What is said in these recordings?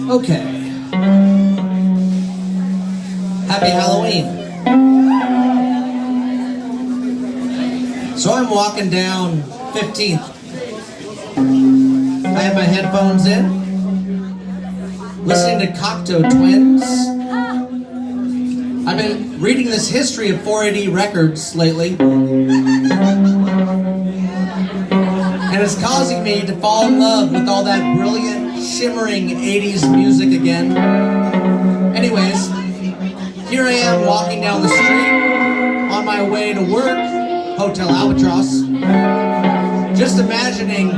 Okay. Happy Halloween. So I'm walking down 15th. I have my headphones in, listening to Cocteau Twins. I've been reading this history of 4AD records lately, and it's causing me to fall in love with all that brilliant, shimmering 80s music again. Anyways, here I am walking down the street on my way to work, Hotel Albatross, just imagining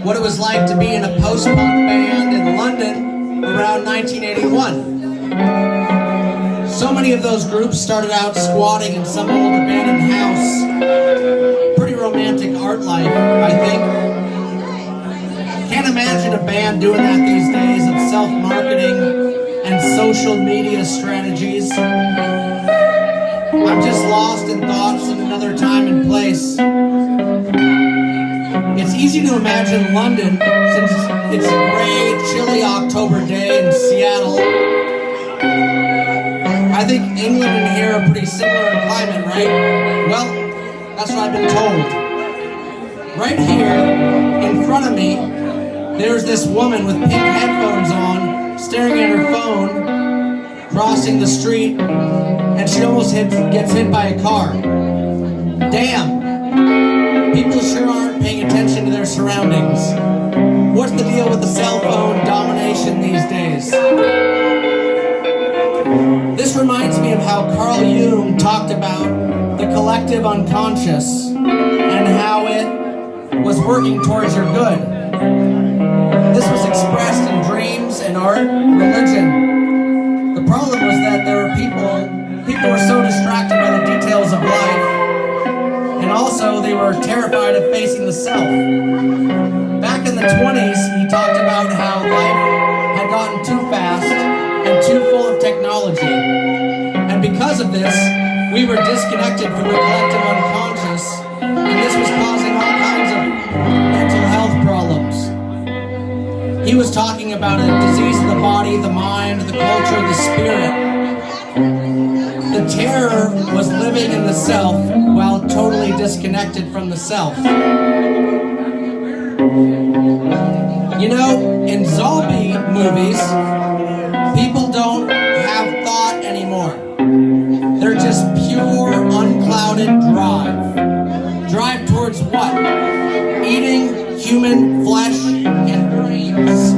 what it was like to be in a post-punk band in London around 1981. So many of those groups started out squatting in some old abandoned house. Pretty romantic art life, I think. Can't imagine a band doing that these days of self-marketing and social media strategies. I'm just lost in thoughts in another time and place. It's easy to imagine London since it's a gray, chilly October day in Seattle. I think England and here are pretty similar in climate, right? Well, that's what I've been told. Right here, in front of me, there's this woman with pink headphones on, staring at her phone, crossing the street, and she almost gets hit by a car. Damn! People sure aren't paying attention to their surroundings. What's the deal with the cell phone domination these days? This reminds me of how Carl Jung talked about the collective unconscious and how it was working towards your good. This was expressed in dreams and art, religion. The problem was that there were people were so distracted by the details of life, and also they were terrified of facing the self. Back in the 20s, he talked about how life had gotten too fast and too full of technology. And because of this, we were disconnected from the collective unconscious, and this was causing all kinds of mental health problems. He was talking about a disease of the body, the mind, the culture, the spirit. The terror was living in the self while totally disconnected from the self. You know, in zombie movies, people don't have thought anymore. They're just pure, unclouded drive. Drive towards what? Eating human flesh and brains.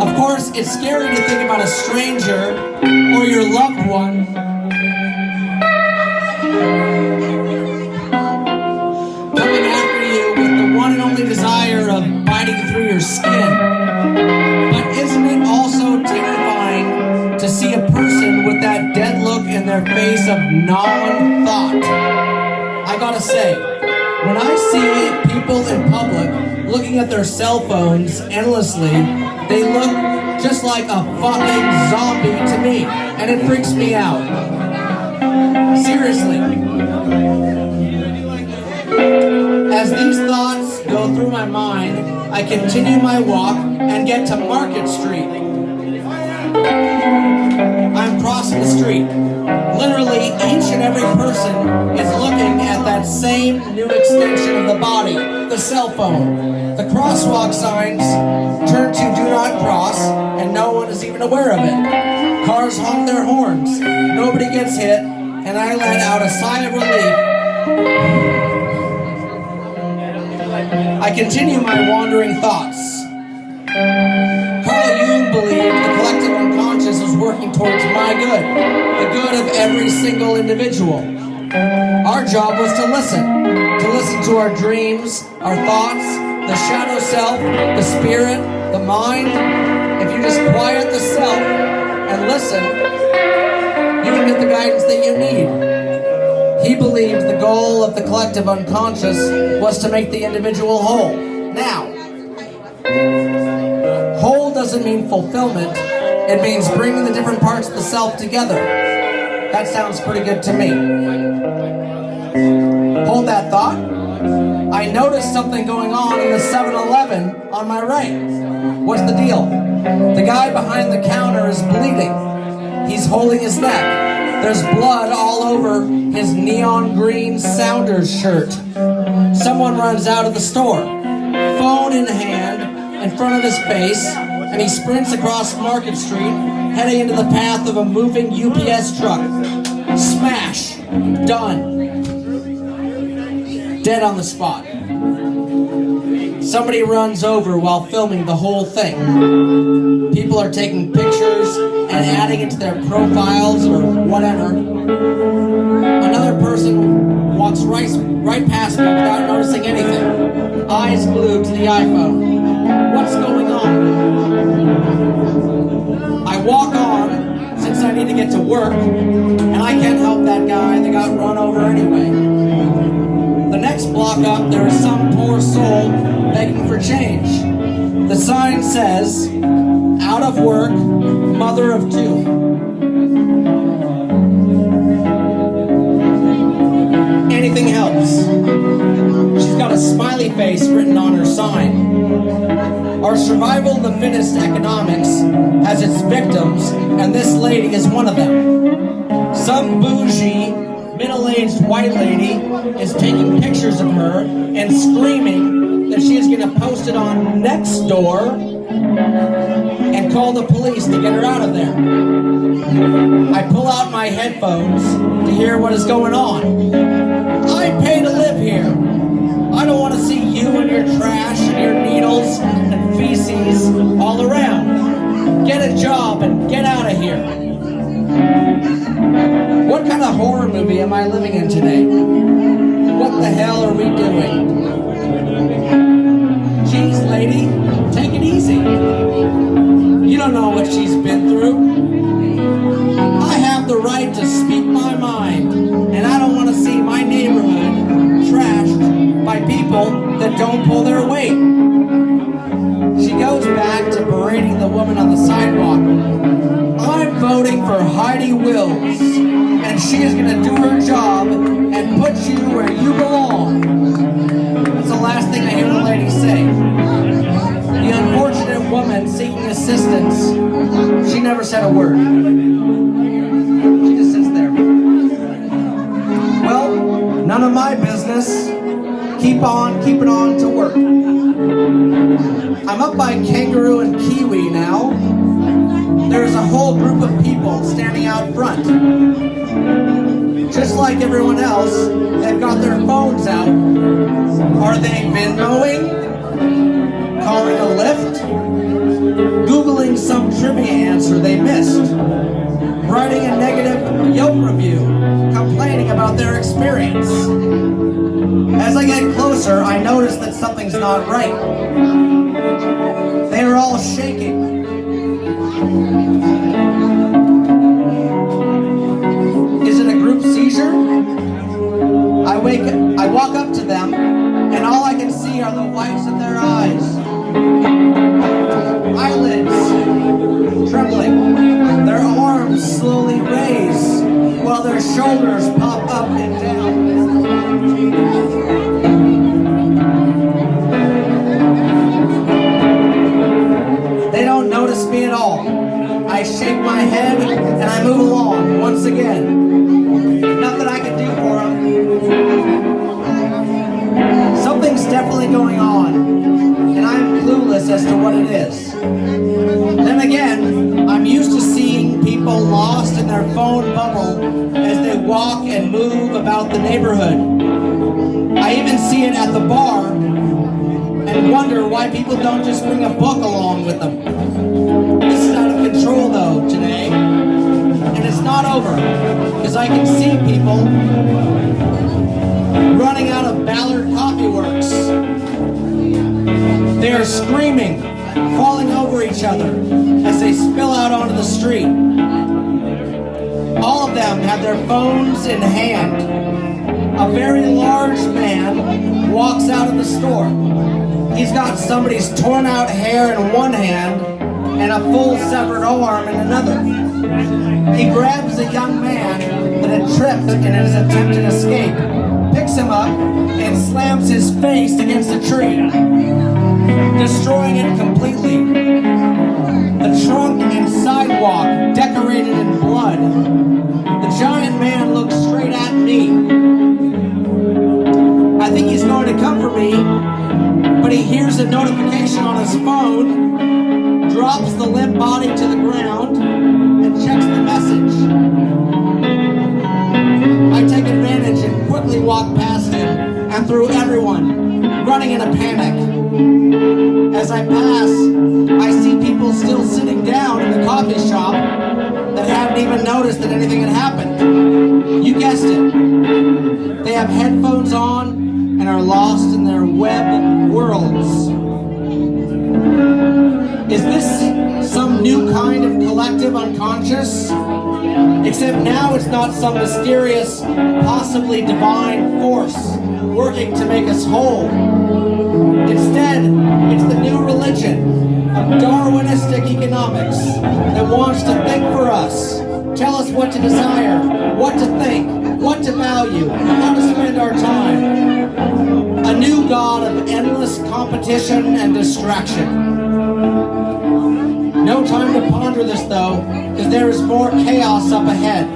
Of course, it's scary to think about a stranger or your loved one coming after you with the one and only desire of biting through your skin. But isn't it also terrifying to see a person with that dead look in their face of non-thought? I gotta say, when I see people in public looking at their cell phones endlessly, they look just like a fucking zombie to me, and it freaks me out. Seriously. As these thoughts go through my mind, I continue my walk and get to Market Street. I'm crossing the street. Literally, each and every person is looking at that same new extension of the body, the cell phone. The crosswalk signs turn to do not cross, and no one is even aware of it. Cars honk their horns, nobody gets hit, and I let out a sigh of relief. I continue my wandering thoughts. Carl Jung believed the collective unconscious was working towards my good, the good of every single individual. Our job was to listen to our dreams, our thoughts, the shadow self, the spirit, the mind. If you just quiet the self and listen, you can get the guidance that you need. He believed the goal of the collective unconscious was to make the individual whole. Now, whole doesn't mean fulfillment. It means bringing the different parts of the self together. That sounds pretty good to me. Hold that thought. I noticed something going on in the 7-Eleven on my right. What's the deal? The guy behind the counter is bleeding. He's holding his neck. There's blood all over his neon green Sounders shirt. Someone runs out of the store, phone in hand, in front of his face, and he sprints across Market Street, heading into the path of a moving UPS truck. Smash. Done. Dead on the spot. Somebody runs over while filming the whole thing. People are taking pictures and adding it to their profiles or whatever. Another person walks right past me without noticing anything. Eyes glued to the iPhone. What's going on? I walk on since I need to get to work, and I can't help that guy that got run over anyway. The next block up, there is some poor soul begging for change. The sign says, "Out of work, mother of 2. Anything helps. She's got a smiley face written on her sign. Our survival of the fittest economics has its victims, and this lady is one of them. Some bougie, middle-aged white lady is taking pictures of her and screaming that she is going to post it on Nextdoor and call the police to get her out of there. I pull out my headphones to hear what is going on. I pay to live here. I don't want to see you and your trash and your needles and feces all around. Get a job and get out of here. What kind of horror movie am I living in today? What the hell are we doing? Geez, lady, take it easy. You don't know what she's been through. I have the right to speak my mind, and I don't want to see my neighborhood trashed by people that don't pull their weight. She goes back to berating the woman on the sidewalk. I'm voting for Heidi Wills, and she is going to do her job and put you where you belong. That's the last thing I hear the lady say. The unfortunate woman seeking assistance, she never said a word. She just sits there. Well, none of my business. Keep on keeping on to work. I'm up by Kangaroo and Kiwi now. There's a whole group of people standing out front. Just like everyone else, they've got their phones out. Are they Venmoing? Calling a Lyft? Googling some trivia answer they missed? Writing a negative Yelp review, complaining about their experience? As I get closer, I notice that something's not right. They are all shaking. Is it a group seizure? I walk up to them, and all I can see are the whites of their eyes. Eyelids trembling. Their arms slowly raise, while their shoulders pop up and down. They don't notice me at all. I shake my head and I move along once again. Nothing I can do for them. Something's definitely going on, and I'm clueless as to what it is. Then again, I'm used to seeing people lost in their phone bubble as they walk and move about the neighborhood. I even see it at the bar and wonder why people don't just bring a book along with them. This is out of control though today, and it's not over, because I can see people running out of Ballard Coffee Works. They are screaming, falling over each other as they spill out onto the street. All of them have their phones in hand. A very large man walks out of the store. He's got somebody's torn out hair in one hand and a full severed arm in another. He grabs a young man that had tripped in his attempted escape, picks picks him up and slams his face against a tree, destroying it completely. The trunk and sidewalk decorated in blood. The giant man looks straight at me. I think he's going to come for me, but he hears a notification on his phone, drops the limp body to the ground, and checks the message. I take advantage and quickly walk past him and through everyone, running in a panic. As I pass, I see people still sitting down in the coffee shop that hadn't even noticed that anything had happened. You guessed it. They have headphones on and are lost in their web worlds. Is this some new kind of collective unconscious? Except now it's not some mysterious, possibly divine force working to make us whole. Instead, it's the new religion of Darwinistic economics that wants to think for us, tell us what to desire, what to think, what to value, how to spend our time. A new god of endless competition and distraction. No time to ponder this though, because there is more chaos up ahead.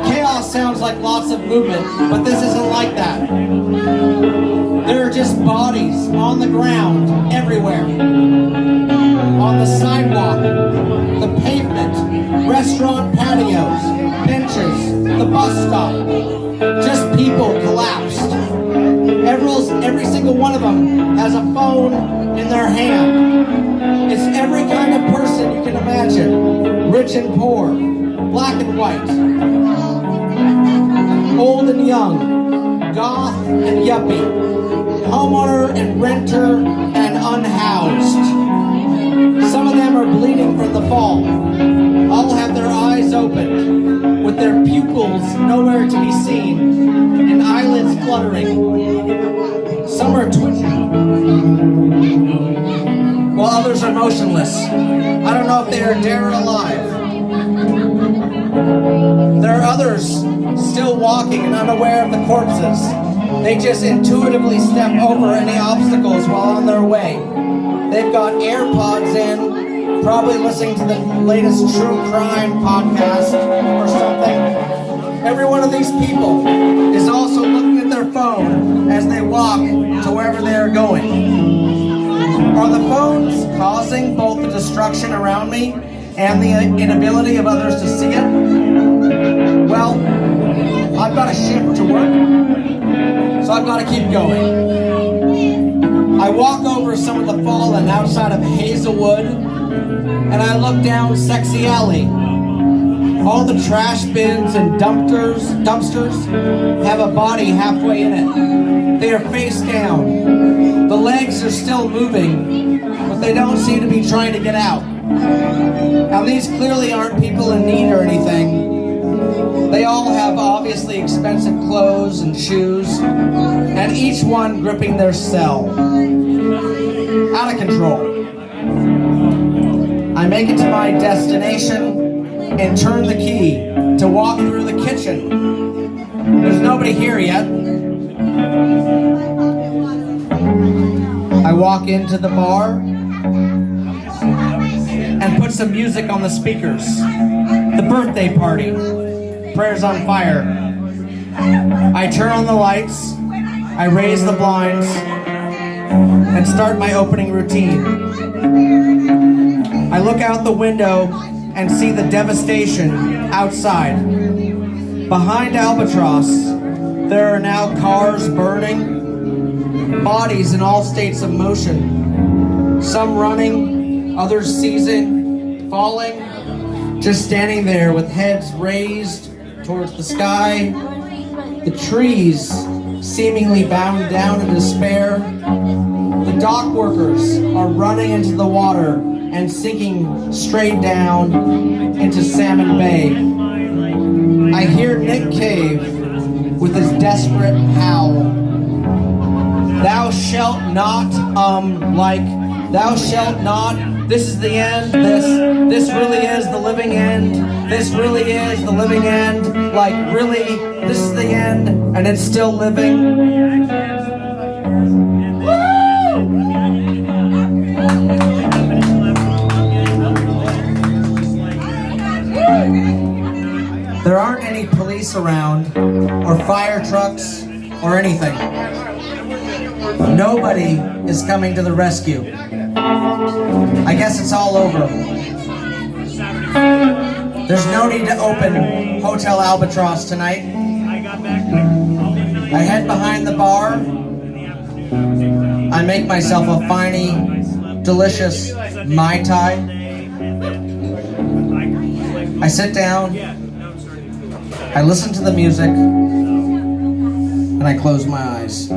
Chaos sounds like lots of movement, but this isn't like that. There are just bodies on the ground everywhere. On the sidewalk, the pavement, restaurant patios, benches, the bus stop. Just people collapsed. Every single one of them has a phone in their hand. It's every kind of person you can imagine. Rich and poor, black and white, old and young, goth and yuppie, homeowner and renter and unhoused. Some of them are bleeding from the fall. All have their eyes open, with their pupils nowhere to be seen, and eyelids fluttering. Some are twitching, while others are motionless. I don't know if they are dead or alive. There are others still walking and unaware of the corpses. They just intuitively step over any obstacles while on their way. They've got AirPods in, probably listening to the latest true crime podcast or something. Every one of these people is also looking at their phone as they walk to wherever they are going. Are the phones causing both the destruction around me and the inability of others to see it? Well, I've got a shift to work, so I've got to keep going. I walk over some of the fallen outside of Hazelwood, and I look down Sexy Alley. All the trash bins and dumpsters have a body halfway in it. They are face down. The legs are still moving, but they don't seem to be trying to get out. Now these clearly aren't people in need or anything. They all have obviously expensive clothes and shoes, and each one gripping their cell. Out of control. I make it to my destination and turn the key to walk through the kitchen. There's nobody here yet. I walk into the bar and put some music on the speakers. The birthday party. Prayers on fire. I turn on the lights. I raise the blinds and start my opening routine. I look out the window and see the devastation outside. Behind Albatross, there are now cars burning, bodies in all states of motion. Some running, others seizing, falling, just standing there with heads raised towards the sky. The trees seemingly bound down in despair. The dock workers are running into the water and sinking straight down into Salmon Bay. I hear Nick Cave with his desperate howl. Thou shalt not, like Thou shalt not. This is the end. This really is the living end. This really is the living end. Like, really, this is the end, and it's still living. There aren't any police around, or fire trucks, or anything. Nobody is coming to the rescue. I guess it's all over. There's no need to open Hotel Albatross tonight. I head behind the bar. I make myself a finey, delicious Mai Tai. I sit down. I listen to the music. And I close my eyes.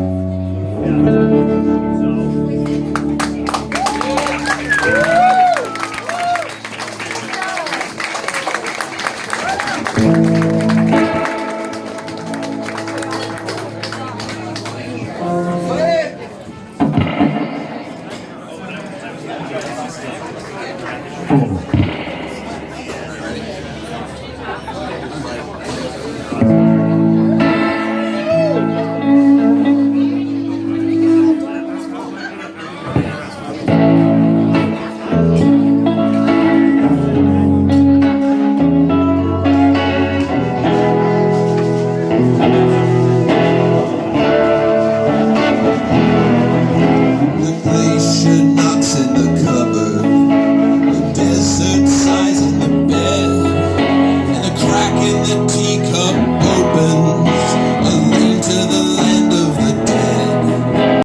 Cool.